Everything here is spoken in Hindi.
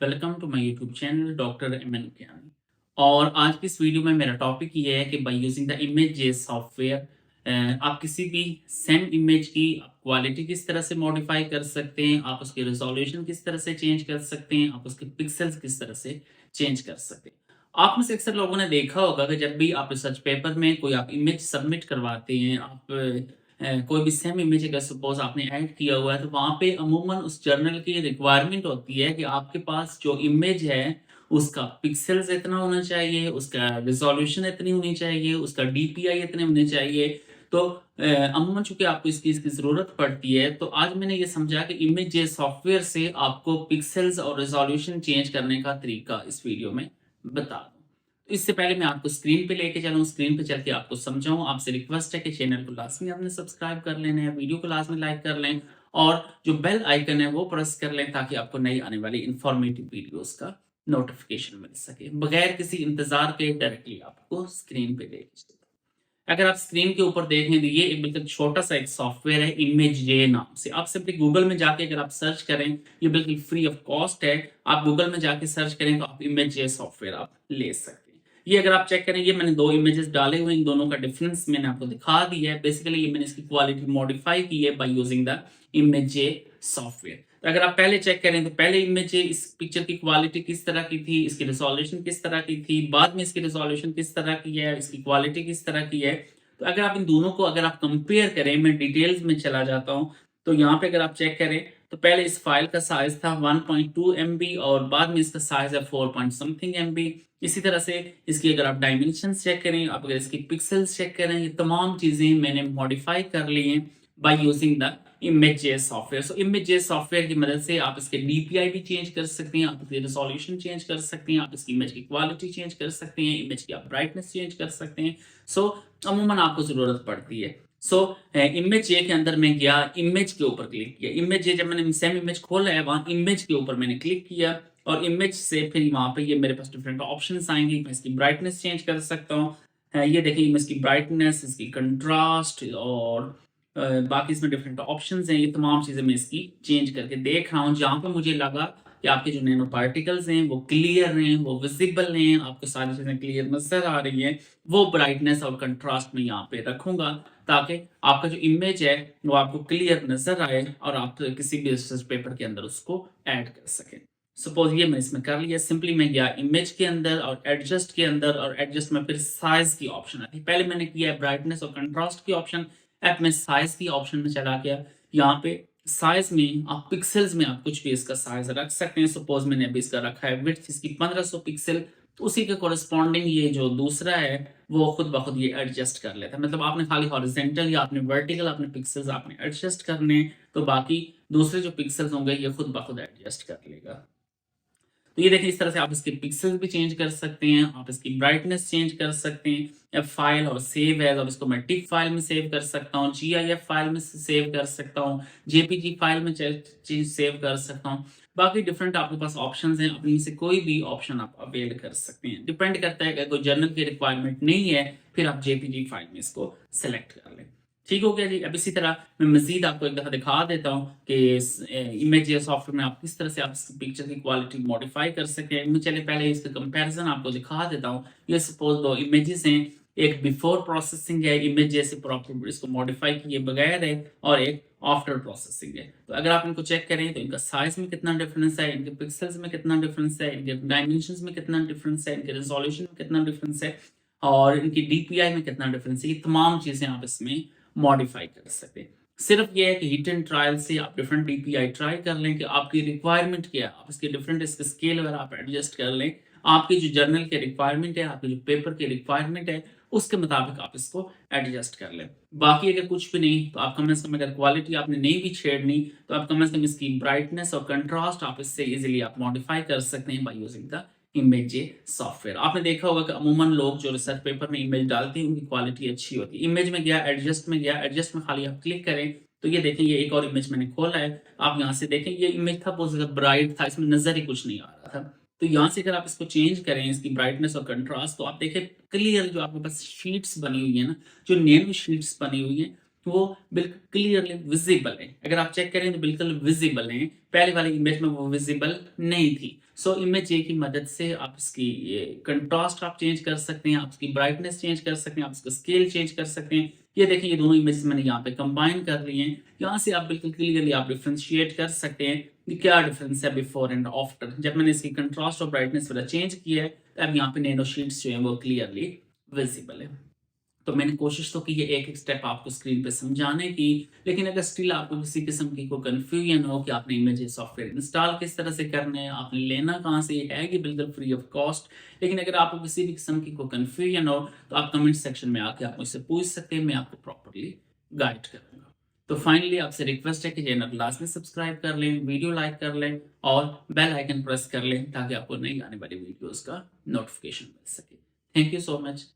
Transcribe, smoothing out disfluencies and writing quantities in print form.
Welcome to my YouTube channel doctor MN Gyani. और आज की इस वीडियो में मेरा टॉपिक ये है कि by using the images software आप किसी भी सेम इमेज की क्वालिटी किस तरह से मॉडिफाई कर सकते हैं, आप उसकी रिजोल्यूशन किस तरह से चेंज कर सकते हैं, आप उसके पिक्सेल्स किस तरह से चेंज कर सकते हैं। आप में से अक्सर लोगों ने देखा होगा कि जब भी आप रिसर्च पेपर में कोई आप इमेज सबमिट करवाते हैं, आप कोई भी सेम इमेज अगर सपोज आपने ऐड किया हुआ है तो वहाँ पे अमूमन उस जर्नल की रिक्वायरमेंट होती है कि आपके पास जो इमेज है उसका पिक्सेल्स इतना होना चाहिए, उसका रिजोल्यूशन इतनी होनी चाहिए, उसका डीपीआई इतने होने चाहिए। तो अमूमन चूंकि आपको इस चीज़ की ज़रूरत पड़ती है तो आज मैंने ये समझा कि इमेज सॉफ्टवेयर से आपको पिक्सेल्स और रिजोल्यूशन चेंज करने का तरीका इस वीडियो में बता दूं। इससे पहले मैं आपको स्क्रीन पे लेके चलूँ, स्क्रीन पे चल के आपको समझाऊँ, आपसे रिक्वेस्ट है कि चैनल को लाज़मी आपने सब्सक्राइब कर लेना है, वीडियो को लाज़मी लाइक कर लें और जो बेल आइकन है वो प्रेस कर लें ताकि आपको नई आने वाली इन्फॉर्मेटिव वीडियोज़ का नोटिफ़िकेशन मिल सके। बगैर किसी इंतज़ार के डायरेक्टली आपको स्क्रीन पे देख देता हूँ। अगर आप स्क्रीन के ऊपर देखें तो ये एक बिल्कुल छोटा-सा एक सॉफ्टवेयर है इमेज नाम से। आप सिंपली गूगल में जाके अगर आप सर्च करें, ये बिल्कुल फ्री ऑफ कॉस्ट है। आप गूगल में जाके सर्च करें तो आप इमेज सॉफ्टवेयर आप ले सकते हैं। ये अगर आप चेक करें, ये मैंने 2 इमेजेस डाले हुए हैं, इन दोनों का डिफरेंस मैंने आपको दिखा दिया है। बेसिकली ये मैंने इसकी क्वालिटी मॉडिफाई की है by using the image software. तो अगर आप पहले चेक करें तो पहले इमेज इस पिक्चर की क्वालिटी किस तरह की थी, इसकी रिज़ॉल्यूशन किस तरह की थी, बाद में इसकी रिज़ॉल्यूशन किस तरह की है, इसकी क्वालिटी किस तरह की है। तो अगर आप इन दोनों को अगर आप कंपेयर करें, मैं डिटेल्स में चला जाता हूँ, तो यहाँ पे अगर आप चेक करें तो पहले इस फाइल का साइज़ था 1.2 एमबी और बाद में इसका साइज़ है 4 पॉइंट समथिंग एमबी। इसी तरह से इसकी अगर आप डायमेंशंस चेक करें, आप अगर इसकी पिक्सेल्स चेक करें, ये तमाम चीज़ें मैंने मॉडिफाई कर ली हैं by using the image software. So image software की मदद से आप इसके डीपीआई भी चेंज कर सकते हैं, आप इसकी रिज़ॉल्यूशन चेंज कर सकते हैं, आप इसकी इमेज की क्वालिटी चेंज कर सकते हैं, इमेज की आप ब्राइटनेस चेंज कर सकते हैं। सो अमूमन आपको ज़रूरत पड़ती है। इमेज के अंदर मैं गया, इमेज के ऊपर क्लिक किया। इमेज जब मैंने सेम इमेज खोला है, वहाँ इमेज के ऊपर मैंने क्लिक किया और इमेज से फिर वहाँ पे ये मेरे पास डिफरेंट ऑप्शंस आएँगे। मैं इसकी ब्राइटनेस चेंज कर सकता हूँ। ये देखिए इमेज की ब्राइटनेस, इसकी कंट्रास्ट और बाकी इसमें डिफरेंट ऑप्शंस हैं। ये तमाम चीज़ें मैं इसकी चेंज करके देख रहा हूँ। जहाँ पे मुझे लगा कि आपके जो नैनो पार्टिकल्स हैं वो क्लियर हैं, वो विजिबल हैं, आपको सारी चीज़ें क्लियर नज़र आ रही हैं, वो ब्राइटनेस और कंट्रास्ट में यहाँ पे रखूँगा ताकि आपका जो इमेज है वो आपको क्लियर नज़र आए और आप किसी भी रिसर्च पेपर के अंदर उसको ऐड कर सकें। सपोज़ ये मैं इसमें कर लिया, सिंपली मैं गया इमेज के अंदर और एडजस्ट के अंदर और एडजस्ट में फिर साइज़ की ऑप्शन आती है। पहले मैंने किया है ब्राइटनेस और कंट्रास्ट की ऑप्शन, अब मैं साइज़ की ऑप्शन में चला गया। यहाँ पे साइज़ में आप पिक्सेल्स में आप कुछ भी इसका साइज़ रख सकते हैं। सपोज़ मैंने अभी इसका रखा है विड्थ इसकी 1500 पिक्सल, तो उसी के कॉरेस्पॉन्डिंग ये जो दूसरा है वो खुद ब खुद ये एडजस्ट कर लेता है। मतलब आपने खाली हॉरिज़ॉन्टल या आपने वर्टिकल अपने पिक्सेल्स आपने एडजस्ट करने हैं, तो बाकी दूसरे जो पिक्सेल्स होंगे ये खुद ब खुद एडजस्ट कर लेगा। तो ये देखिए इस तरह से आप इसके पिक्सेल्स भी चेंज कर सकते हैं, आप इसकी ब्राइटनेस चेंज कर सकते हैं। या फाइल और सेव एज़, अब इसको मैं टिक फाइल में सेव कर सकता हूँ, जीआईएफ फाइल में सेव कर सकता हूँ, जेपीजी फाइल में चीज़ सेव कर सकता हूँ। बाकी डिफरेंट आपके पास ऑप्शंस हैं, आप इनमें से कोई भी ऑप्शन आप अवेल कर सकते हैं। डिपेंड करता है कि अगर कोई जर्नल की रिक्वायरमेंट नहीं है, फिर आप जेपीजी फाइल में इसको सेलेक्ट कर लें। ठीक हो गया जी। अब इसी तरह मैं मज़ीद आपको एक दफ़ा दिखा देता हूँ कि इस इमेज सॉफ्टवेयर में आप किस तरह से आप इस पिक्चर की क्वालिटी मॉडिफ़ाई कर सकते हैं। मैं चलिए पहले इसका कंपैरिज़न आपको दिखा देता हूँ। ये सपोज़ 2 इमेजेस हैं, एक बिफोर प्रोसेसिंग है, इमेज जैसे प्रॉपर इसको मॉडिफ़ाई किए बगैर है और एक आफ्टर प्रोसेसिंग है। तो अगर आप इनको चेक करें तो इनका साइज़ में कितना डिफरेंस है, इनके पिक्सेल्स में कितना डिफरेंस है, इनके डायमेंशंस में कितना डिफरेंस है, इनके रिज़ॉल्यूशन में कितना डिफरेंस है और इनकी डीपीआई में कितना डिफरेंस है। ये तमाम चीज़ें आप इसमें मॉडिफाई कर सकते हैं। सिर्फ ये है कि हिट एंड ट्रायल से आप डिफरेंट डीपीआई ट्राई कर लें कि आपकी रिक्वायरमेंट क्या है, आप इसके डिफरेंट इसके स्केल वगैरह आप एडजस्ट कर लें। आपकी जो जर्नल की रिक्वायरमेंट है, आपके जो पेपर की रिक्वायरमेंट है, उसके मुताबिक आप इसको एडजस्ट कर लें। बाकी अगर कुछ भी नहीं तो आप कम से कम अगर क्वालिटी आपने नहीं भी छेड़नी तो आप कम से कम इसकी ब्राइटनेस और कंट्रास्ट आप इससे ईज़िली आप मॉडिफाई कर सकते हैं by using the image software. आपने देखा होगा कि अमूमन लोग जो रिसर्च पेपर में इमेज डालते हैं उनकी क्वालिटी अच्छी होती है। इमेज में गया, एडजस्ट में गया, एडजस्ट में खाली आप क्लिक करें तो ये देखें ये एक और इमेज मैंने खोला है। आप यहाँ से देखें ये इमेज था बहुत ज़्यादा ब्राइट था, इसमें नज़र ही कुछ नहीं आ रहा था। तो यहाँ से अगर आप इसको चेंज करें इसकी ब्राइटनेस और कंट्रास्ट तो आप देखें क्लियर जो आपके पास शीट्स बनी हुई है ना, जो नैनो शीट्स बनी हुई हैं वो बिल्कुल क्लियरली विजिबल है। अगर आप चेक करें तो बिल्कुल विजिबल है, पहले वाली इमेज में वो विजिबल नहीं थी। सो इमेज ए की मदद से आप इसकी ये कंट्रास्ट आप चेंज कर सकते हैं, आप इसकी ब्राइटनेस चेंज कर सकते हैं, आप इसका स्केल चेंज कर सकते हैं। ये देखिए, ये दोनों इमेजेस मैंने यहाँ पे कंबाइन कर ली हैं। यहाँ से आप बिल्कुल क्लियरली आप डिफरेंशिएट कर सकते हैं कि क्या डिफरेंस है बिफोर एंड आफ्टर। जब मैंने इसकी कंट्रास्ट और ब्राइटनेस वाला चेंज किया है, अब यहाँ पे नैनो शीट्स जो है वो क्लियरली विजिबल है। तो मैंने कोशिश तो की है एक-एक स्टेप आपको स्क्रीन पे समझाने की, लेकिन अगर स्टिल आपको किसी किस्म की कोई कन्फ्यूजन हो कि आपने इमेजेस सॉफ्टवेयर इंस्टॉल किस तरह से करने हैं, आपने लेना कहाँ से, ये है कि बिल्कुल फ्री ऑफ कॉस्ट। लेकिन अगर आपको किसी भी किस्म की कोई कन्फ्यूजन हो, तो आप कमेंट सेक्शन में आके आप मुझसे पूछ सकते हैं, मैं आपको प्रॉपर्ली गाइड करूँगा। तो फाइनली आपसे रिक्वेस्ट है कि चैनल लाजमी सब्सक्राइब कर लें, वीडियो लाइक कर लें और बेल आइकन प्रेस कर लें ताकि आपको नई आने वाली वीडियोज़ का नोटिफिकेशन मिल सके। Thank you so much.